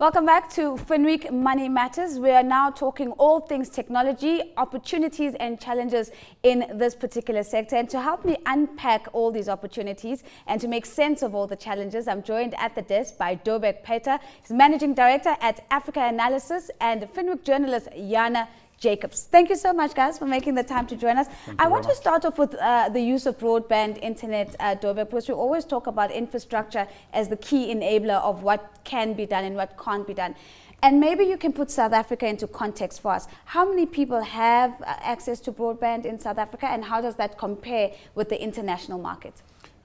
Welcome back to Finweek Money Matters. We are now talking all things technology, opportunities and challenges in this particular sector. And to help me unpack all these opportunities and to make sense of all the challenges, I'm joined at the desk by Dobek Peter. He's Managing Director at Africa Analysis, and Finweek journalist Yana Jacobs. Thank you so much, guys, for making the time to join us. I want to start off with the use of broadband internet, Dobek, because we always talk about infrastructure as the key enabler of what can be done and what can't be done. And maybe you can put South Africa into context for us. How many people have access to broadband in South Africa, and how does that compare with the international market?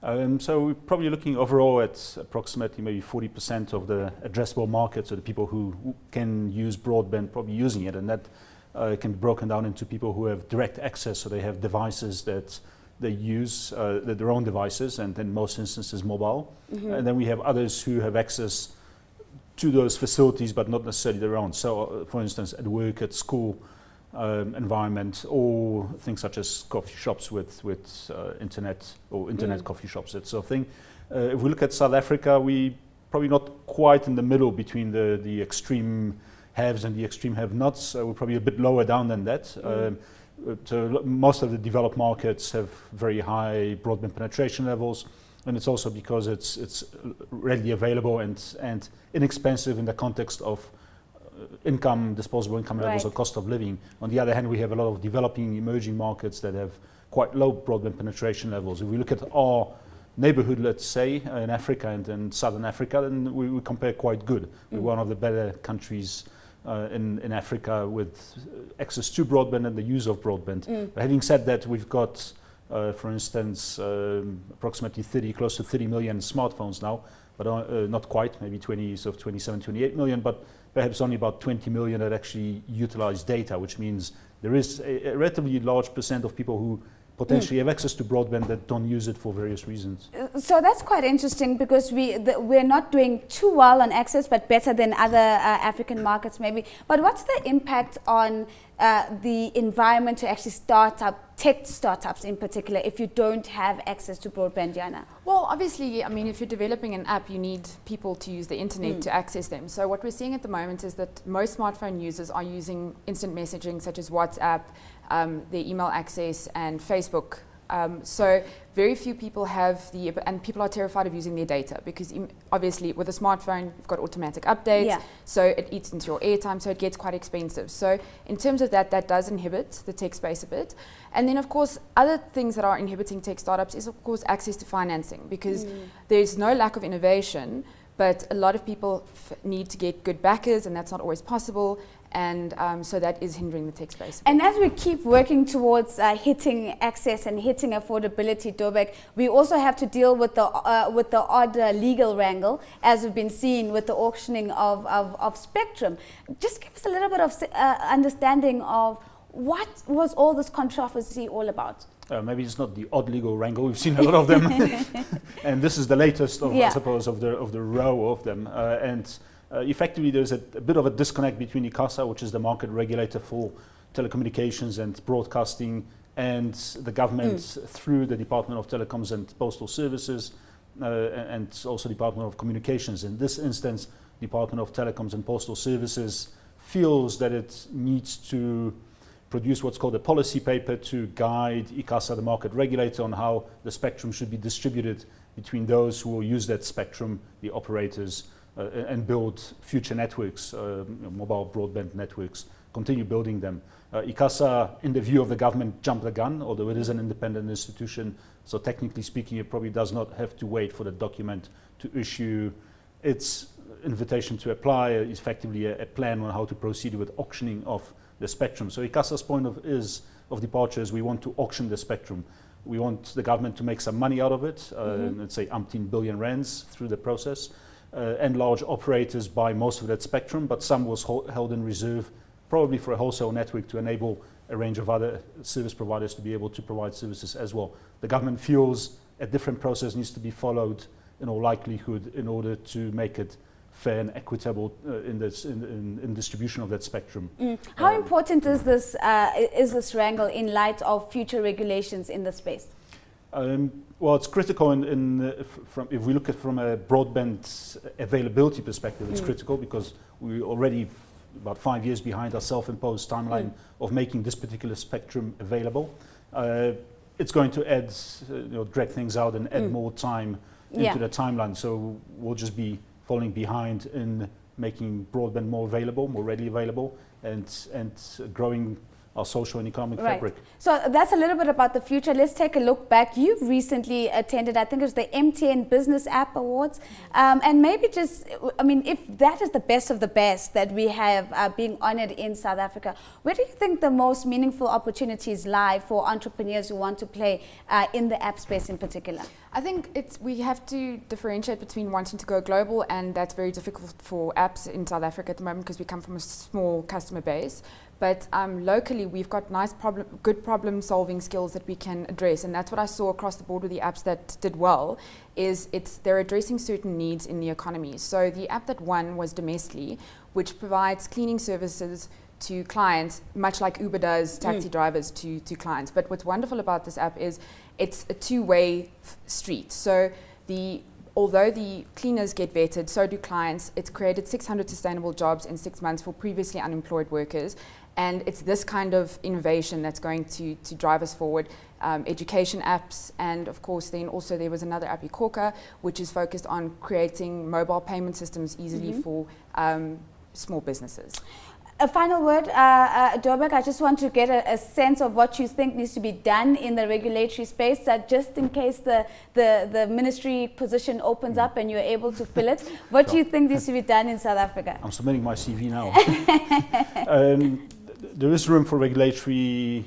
So we're probably looking overall at approximately maybe 40% of the addressable market, so the people who can use broadband probably using it, and that can be broken down into people who have direct access, so they have devices that they use, their own devices, and in most instances mobile. And then we have others who have access to those facilities but not necessarily their own. So for instance, at work, at school environment, or things such as coffee shops with internet or internet coffee shops, that sort of thing. If we look at South Africa, we probably not quite in the middle between the extreme haves and the extreme have-nots. We're probably a bit lower down than that. So most of the developed markets have very high broadband penetration levels, and it's also because it's readily available and inexpensive in the context of disposable income levels or cost of living. On the other hand, we have a lot of developing emerging markets that have quite low broadband penetration levels. If we look at our neighborhood, let's say, in Africa and in Southern Africa, then we compare quite good. We're one of the better countries in Africa with access to broadband and the use of broadband. But having said that, we've got, for instance, approximately close to 30 million smartphones now, but not quite, maybe 27, 28 million, but perhaps only about 20 million that actually utilize data, which means there is a relatively large percent of people who potentially have access to broadband that don't use it for various reasons. So that's quite interesting, because we're not doing too well on access, but better than other African markets maybe. But what's the impact on the environment to actually start up tech startups in particular if you don't have access to broadband, Yana? Well, obviously, I mean, if you're developing an app, you need people to use the internet to access them. So what we're seeing at the moment is that most smartphone users are using instant messaging such as WhatsApp, their email access, and Facebook. So very few people have and people are terrified of using their data, because obviously with a smartphone you've got automatic updates, so it eats into your airtime, so it gets quite expensive. So in terms of that does inhibit the tech space a bit. And then of course other things that are inhibiting tech startups is of course access to financing, because there's no lack of innovation, but a lot of people need to get good backers, and that's not always possible. And so that is hindering the tech space. And as we keep working towards hitting access and hitting affordability, Dobek, we also have to deal with the odd legal wrangle, as we've been seeing with the auctioning of spectrum. Just give us a little bit of understanding of what was all this controversy all about. Maybe it's not the odd legal wrangle. We've seen a lot of them, and this is the latest of, I suppose, of the row of them. Effectively, there's a bit of a disconnect between ICASA, which is the market regulator for telecommunications and broadcasting, and the government through the Department of Telecoms and Postal Services, and also Department of Communications. In this instance, Department of Telecoms and Postal Services feels that it needs to produce what's called a policy paper to guide ICASA, the market regulator, on how the spectrum should be distributed between those who will use that spectrum, the operators, and build future networks, mobile broadband networks, continue building them. ICASA, in the view of the government, jumped the gun, although it is an independent institution, so technically speaking it probably does not have to wait for the document to issue its invitation to apply, effectively a plan on how to proceed with auctioning of the spectrum. So ICASA's point of departure is we want to auction the spectrum. We want the government to make some money out of it, let's say umpteen billion rands through the process. And large operators buy most of that spectrum, but some was held in reserve, probably for a wholesale network to enable a range of other service providers to be able to provide services as well. The government feels a different process needs to be followed in all likelihood in order to make it fair and equitable in distribution of that spectrum. How important is this wrangle in light of future regulations in the space? Well, it's critical if we look at from a broadband availability perspective, it's critical because we're already about 5 years behind our self-imposed timeline of making this particular spectrum available. It's going to add, drag things out and add more time into the timeline. So we'll just be falling behind in making broadband more available, more readily available, and growing our social and economic fabric. So that's a little bit about the future. Let's take a look back. You've recently attended, I think it was the MTN Business App Awards. And maybe just, if that is the best of the best that we have being honored in South Africa, where do you think the most meaningful opportunities lie for entrepreneurs who want to play in the app space in particular? I think we have to differentiate between wanting to go global, and that's very difficult for apps in South Africa at the moment because we come from a small customer base. But locally, we've got good problem-solving skills that we can address, and that's what I saw across the board with the apps that did well. They're addressing certain needs in the economy. So the app that won was Domestly, which provides cleaning services to clients, much like Uber does taxi drivers to clients. But what's wonderful about this app is it's a two-way street. So although the cleaners get vetted, so do clients. It's created 600 sustainable jobs in 6 months for previously unemployed workers. And it's this kind of innovation that's going to drive us forward. Education apps, and of course then also there was another app, Ikorka, which is focused on creating mobile payment systems easily for small businesses. A final word, Dobek, I just want to get a sense of what you think needs to be done in the regulatory space, just in case the ministry position opens up and you're able to fill it. What do you think needs to be done in South Africa? I'm submitting my CV now. There is room for regulatory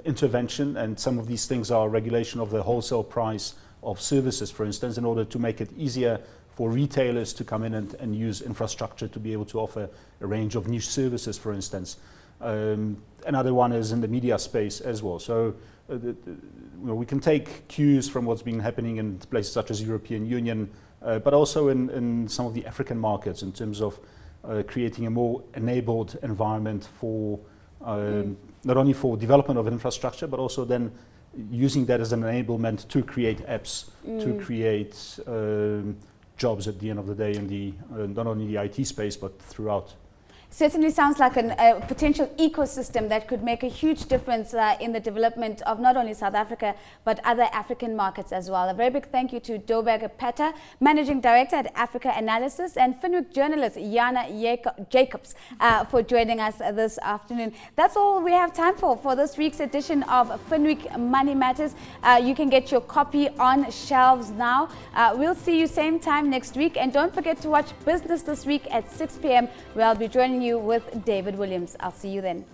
intervention, and some of these things are regulation of the wholesale price of services, for instance, in order to make it easier for retailers to come in and use infrastructure to be able to offer a range of niche services, for instance. Another one is in the media space as well. So we can take cues from what's been happening in places such as European Union, but also in some of the African markets in terms of creating a more enabled environment for not only for development of infrastructure, but also then using that as an enablement to create apps, to create jobs at the end of the day in the not only the IT space but throughout. Certainly sounds like a potential ecosystem that could make a huge difference in the development of not only South Africa but other African markets as well. A very big thank you to Dobek Peta, Managing Director at Africa Analysis, and Finweek journalist Yana Jacobs for joining us this afternoon. That's all we have time for this week's edition of Finweek Money Matters. You can get your copy on shelves now. We'll see you same time next week, and don't forget to watch Business This Week at 6 p.m. where I'll be joining you with David Williams. I'll see you then.